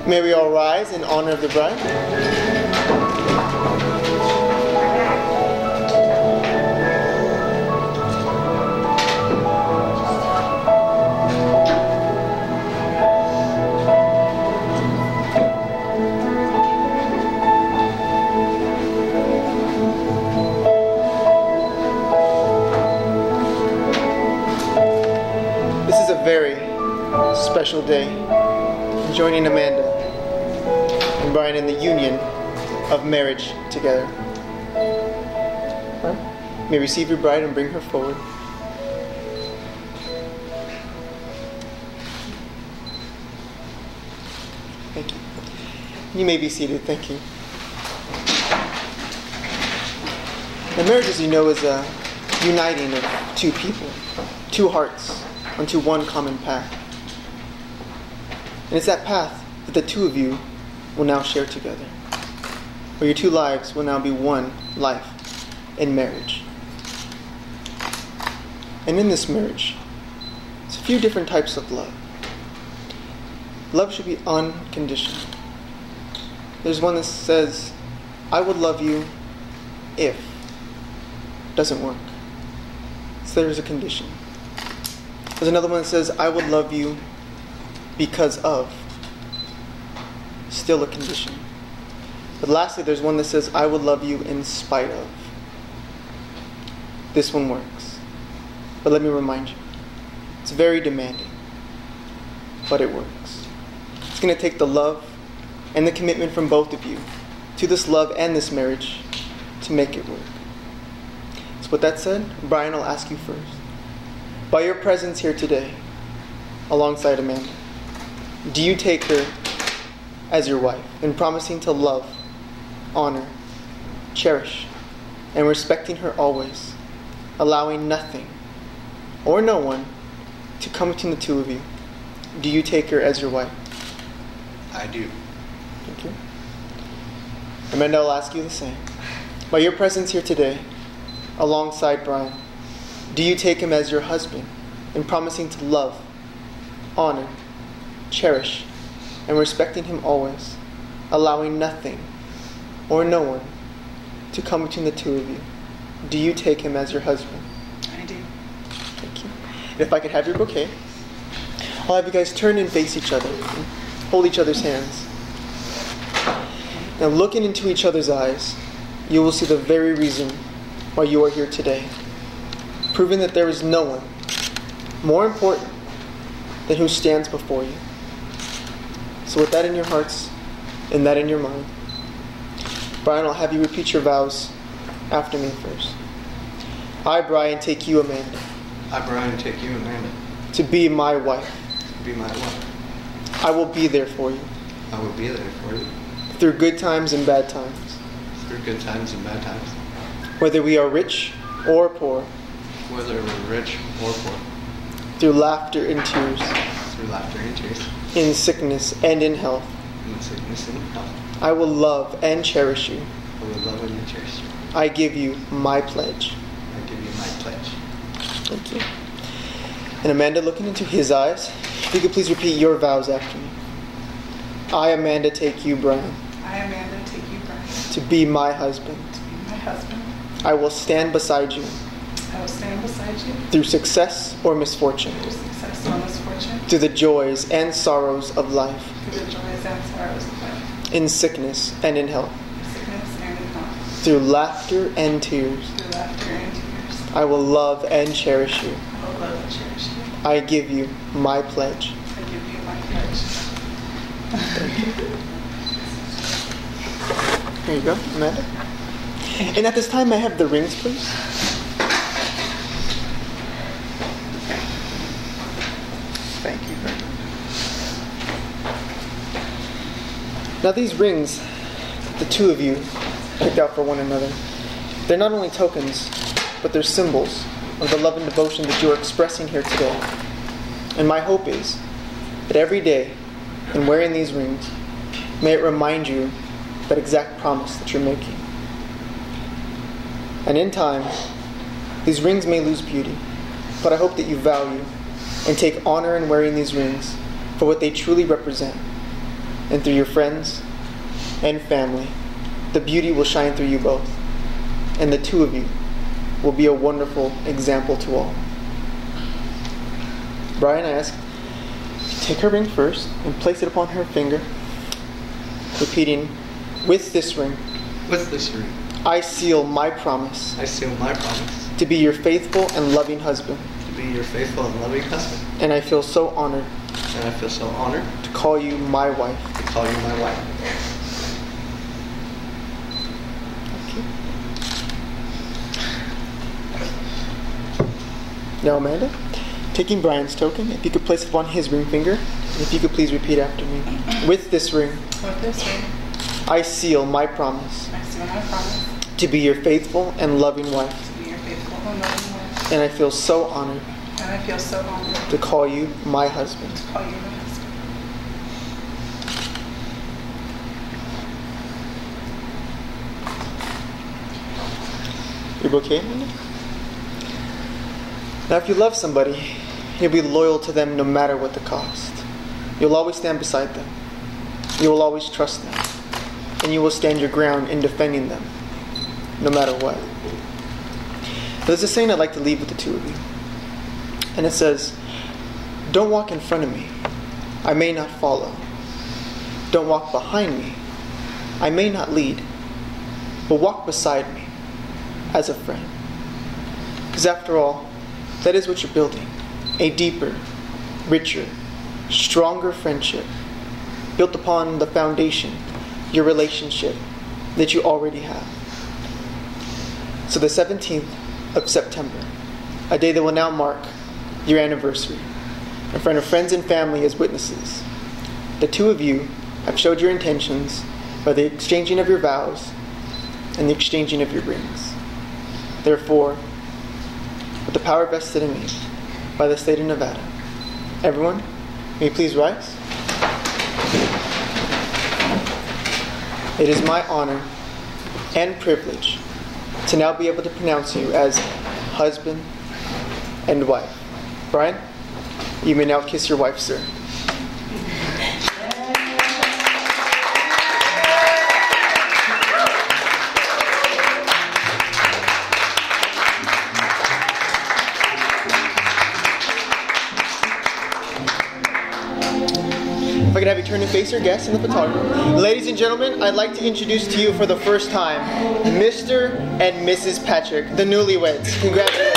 May we all rise in honor of the bride. This is a very special day, joining Amanda and Brian in the union of marriage together. May receive your bride and bring her forward. Thank you. You may be seated. Thank you. Now, marriage, as you know, is a uniting of two people, two hearts, onto one common path. And it's that path that the two of you will now share together, where your two lives will now be one life in marriage. And in this marriage, there's a few different types of love. Love should be unconditional. There's one that says, I would love you if. Doesn't work. So there's a condition. There's another one that says, I would love you because of. Still a condition. But lastly, there's one that says, I would love you in spite of. This one works. But let me remind you, it's very demanding, but it works. It's going to take the love and the commitment from both of you to this love and this marriage to make it work. So with that said, Brian, I'll ask you first. By your presence here today, alongside Amanda, do you take her as your wife in promising to love, honor, cherish, and respecting her always, allowing nothing or no one to come between the two of you? Do you take her as your wife? I do. Thank you. Amanda, I'll ask you the same. By your presence here today, alongside Brian, do you take him as your husband in promising to love, honor, cherish, and respecting him always, allowing nothing or no one to come between the two of you? Do you take him as your husband? I do. Thank you. And if I could have your bouquet, I'll have you guys turn and face each other and hold each other's hands. Now, looking into each other's eyes, you will see the very reason why you are here today, proving that there is no one more important than who stands before you. So with that in your hearts and that in your mind, Brian, I'll have you repeat your vows after me first. I, Brian, take you, Amanda. I, Brian, take you, Amanda. To be my wife. To be my wife. I will be there for you. I will be there for you. Through good times and bad times. Through good times and bad times. Whether we are rich or poor. Whether we're rich or poor. Through laughter and tears. Through laughter and tears. In sickness and in health. In sickness and in health. I will love and cherish you. I will love and cherish you. I give you my pledge. I give you my pledge. Thank you. And Amanda, looking into his eyes, if you could please repeat your vows after me. I, Amanda, take you, Brian. I, Amanda, take you, Brian. To be my husband. To be my husband. I will stand beside you. I will stand beside you. Through success or misfortune. Through success or misfortune. Through the joys and sorrows of life. Through the joys and sorrows of life. In sickness and in health. In sickness and in health. Through laughter and tears. Through laughter and tears. I will love and cherish you. I will love and cherish you. I give you my pledge. I give you my pledge. Thank you. There you go, Amanda. And at this time, may I have the rings, please? Thank you very much. Now these rings, the two of you picked out for one another, they're not only tokens, but they're symbols of the love and devotion that you are expressing here today. And my hope is that every day, in wearing these rings, may it remind you that exact promise that you're making. And in time, these rings may lose beauty, but I hope that you value and take honor in wearing these rings for what they truly represent. and through your friends and family, the beauty will shine through you both, and the two of you will be a wonderful example to all. Brian, I ask, take her ring first and place it upon her finger, repeating, with this ring, With this ring, I seal my promise I seal my promise to be your faithful and loving husband, to be your faithful and loving husband. and I feel so honored And I feel so honored to call you my wife. to call you my wife. Now, Amanda, taking Brian's token, if you could place it upon his ring finger, and if you could please repeat after me. With this ring, With this ring, I seal my promise I seal my promise to be your faithful and loving wife, to be your faithful and loving wife. and I feel so honored And I feel so honored to call you my husband. to call you my husband. Your bouquet, Amanda? Now, if you love somebody, you'll be loyal to them no matter what the cost. You'll always stand beside them. You will always trust them. And you will stand your ground in defending them, no matter what. There's a saying I'd like to leave with the two of you. And it says, don't walk in front of me. I may not follow. Don't walk behind me. I may not lead. But walk beside me as a friend. Because after all, that is what you're building. A deeper, richer, stronger friendship built upon the foundation, your relationship that you already have. So the 17th of September, a day that will now mark your anniversary, in front of friends and family as witnesses, the two of you have showed your intentions by the exchanging of your vows and the exchanging of your rings. Therefore, with the power vested in me by the state of Nevada, everyone, may you please rise. It is my honor and privilege to now be able to pronounce you as husband and wife. Brian, you may now kiss your wife, sir. If I could have you turn and face your guests and the photographer. Ladies and gentlemen, I'd like to introduce to you for the first time, Mr. and Mrs. Patrick, the newlyweds. Congratulations.